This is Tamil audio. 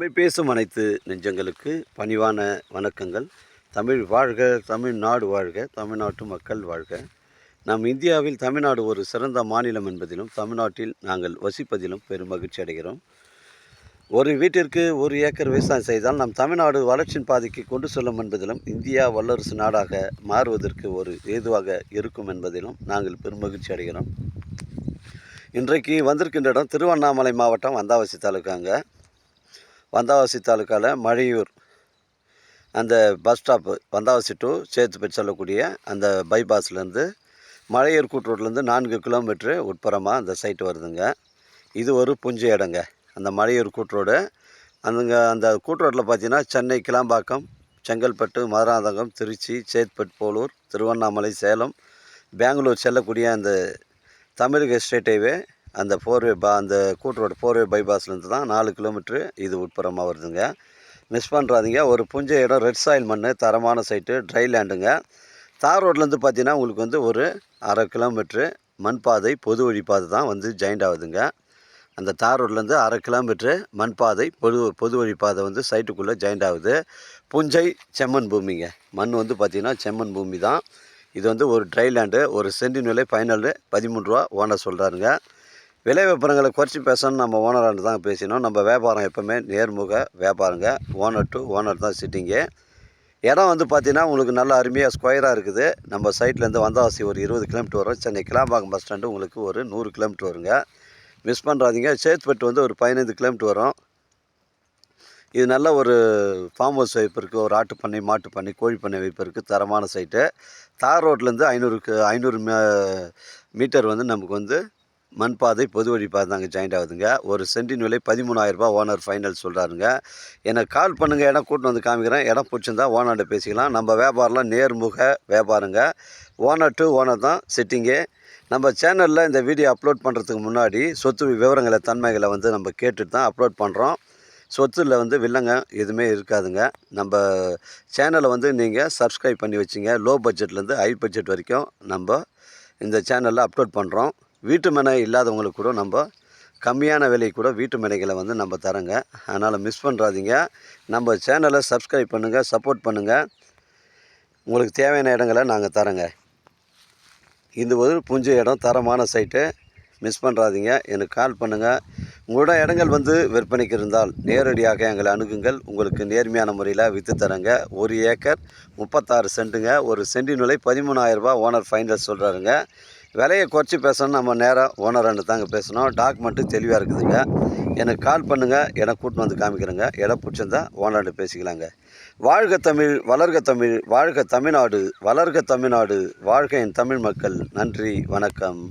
தமிழ் பேசும் அனைத்து நெஞ்சங்களுக்கு பணிவான வணக்கங்கள். தமிழ் வாழ்க, தமிழ்நாடு வாழ்க, தமிழ்நாட்டு மக்கள் வாழ்க. நம் இந்தியாவில் தமிழ்நாடு ஒரு சிறந்த மாநிலம் என்பதிலும் தமிழ்நாட்டில் நாங்கள் வசிப்பதிலும் பெரும் மகிழ்ச்சி அடைகிறோம். ஒரு வீட்டிற்கு 1 ஏக்கர் விவசாயம் செய்தால் நம் தமிழ்நாடு வளர்ச்சியின் பாதைக்கு கொண்டு செல்லும் என்பதிலும் இந்தியா வல்லரசு நாடாக மாறுவதற்கு ஒரு ஏதுவாக இருக்கும் என்பதிலும் நாங்கள் பெரும் மகிழ்ச்சி அடைகிறோம். இன்றைக்கு வந்திருக்கின்ற இடம் திருவண்ணாமலை மாவட்டம் வந்தாவசி தாலுக்காங்க. வந்தாவசி தாலுக்காவில் மழையூர் அந்த bus stop, Vandavasi to Chetpattu செல்லக்கூடிய அந்த பைபாஸ்லேருந்து மழையூர் கூட்டுரோட்லேருந்து 4 கிலோமீட்ரு உட்புறமாக அந்த சைட்டு வருதுங்க. இது ஒரு புஞ்ச இடங்க. அந்த மழையூர் கூட்டுரோடு அந்த கூட்டுரோட்டில் பார்த்தீங்கன்னா சென்னை கிளாம்பாக்கம், செங்கல்பட்டு, மதுராந்தகம், திருச்சி, சேத்பட், போலூர், திருவண்ணாமலை, சேலம், பெங்களூர் செல்லக்கூடிய அந்த தமிழக ஸ்டேட் ஹைவே அந்த அந்த கூட்டுரோடு 4வே பைபாஸ்லேருந்து தான் 4 கிலோமீட்ரு இது உட்புறமாக வருதுங்க. மிஸ் பண்ணுறாதீங்க. ஒரு புஞ்ச இடம், ரெட் சாயில் மண், தரமான சைட்டு, ட்ரை லேண்டுங்க. தார் ரோட்லேருந்து பார்த்தீங்கன்னா உங்களுக்கு ஒரு 1/2 கிலோமீட்ரு மண் பாதை, பொது வழிப்பாதை தான் ஜாயிண்ட் ஆகுதுங்க. அந்த தார் ரோட்லேருந்து 1/2 கிலோமீட்ரு மண் பாதை, பொது வழிப்பாதை சைட்டுக்குள்ளே ஜாயிண்ட் ஆகுது. புஞ்சை செம்மண் பூமிங்க. மண் பார்த்தீங்கன்னா செம்மண் பூமி தான். இது ஒரு ட்ரை லேண்டு. ஒரு சென்டின் விலை ஃபைனல் 13 ரூபா ஓனர் சொல்கிறாருங்க. விலை விவரங்களை குறைச்சி பேசணும். நம்ம ஓனராண்டு தான் பேசினோம். நம்ம வியாபாரம் எப்போவுமே நேர்முக வியாபாரங்க. ஓனர் டு ஓனர் தான் சிட்டிங்கு. இடம் பார்த்தீங்கன்னா உங்களுக்கு நல்ல அருமையாக ஸ்கொயராக இருக்குது. நம்ம சைட்லேருந்து வந்தாவாசி ஒரு 20 கிலோமீட்டர் வரும். சென்னை கிளாம்பாக்கம் பஸ் ஸ்டாண்டு உங்களுக்கு ஒரு 100 கிலோமீட்டர் வருங்க. மிஸ் பண்ணுறாதீங்க. சேத்துப்பட்டு ஒரு 15 கிலோமீட்டர் வரும். இது நல்ல ஒரு ஃபார்ம் ஹவுஸ் வைப்பிற்கு, ஒரு ஆட்டு பண்ணை, மாட்டு பண்ணை, கோழி பண்ணை வைப்பிற்கு தரமான சைட்டு. தார் ரோட்லேருந்து 500 மீட்டர் நமக்கு மண் பாதை, பொது வழிப்பாதை தாங்க ஜாயிண்ட் ஆகுதுங்க. ஒரு சென்டின் விலை 13,000 ரூபா ஓனர் ஃபைனல் சொல்கிறாருங்க. எனக்கு கால் பண்ணுங்கள். இடம் கூட்டின்னு காமிக்கிறேன். இடம் பிடிச்சிருந்தா ஓனர்கிட்ட பேசிக்கலாம். நம்ம வியாபாரம்லாம் நேர்முக வியாபாரங்க. ஓனர் டு ஓனர் தான் சிட்டிங்கு. நம்ம சேனலில் இந்த வீடியோ அப்லோட் பண்ணுறதுக்கு முன்னாடி சொத்து விவரங்களை, தன்மைகளை நம்ம கேட்டுட்டு தான் அப்லோட் பண்ணுறோம். சொத்தில் வில்லங்க எதுவுமே இருக்காதுங்க. நம்ம சேனலை நீங்கள் சப்ஸ்கிரைப் பண்ணி வச்சுங்க. லோ பட்ஜெட்லேருந்து ஹை பட்ஜெட் வரைக்கும் நம்ம இந்த சேனலில் அப்லோட் பண்ணுறோம். வீட்டு மனை இல்லாதவங்களுக்கு கூட நம்ம கம்மியான விலைக்கு கூட வீட்டு மனைகளை நம்ம தரோங்க. அதனால் மிஸ் பண்ணுறாதீங்க. நம்ம சேனலை சப்ஸ்கிரைப் பண்ணுங்கள், சப்போர்ட் பண்ணுங்கள். உங்களுக்கு தேவையான இடங்களை நாங்கள் தரோங்க. இது ஒரு புஞ்ச இடம், தரமான சைட்டு. மிஸ் பண்ணுறாதீங்க. எனக்கு கால் பண்ணுங்கள். உங்களோட இடங்கள் விற்பனைக்கு இருந்தால் நேரடியாக எங்களை அணுகுங்கள். உங்களுக்கு நேர்மையான முறையில் விற்று தரங்க. 1 ஏக்கர் 36 சென்ட்டுங்க. ஒரு சென்டின் விலை 13,000 ரூபா ஓனர் ஃபைனல் சொல்கிறாருங்க. விலையை குறைச்சி பேசணும். நம்ம நேராக ஓனராண்டு தாங்க பேசணும். டாக்குமெண்ட்டு தெளிவாக இருக்குதுங்க. எனக்கு கால் பண்ணுங்கள். இடம் கூட்டின்னு காமிக்கிறேங்க. இடம் பிடிச்சிருந்தா ஓனராண்டு பேசிக்கலாங்க. வாழ்க தமிழ், வளர்க தமிழ், வாழ்க தமிழ்நாடு, வளர்க தமிழ்நாடு, வாழ்க என் தமிழ் மக்கள். நன்றி, வணக்கம்.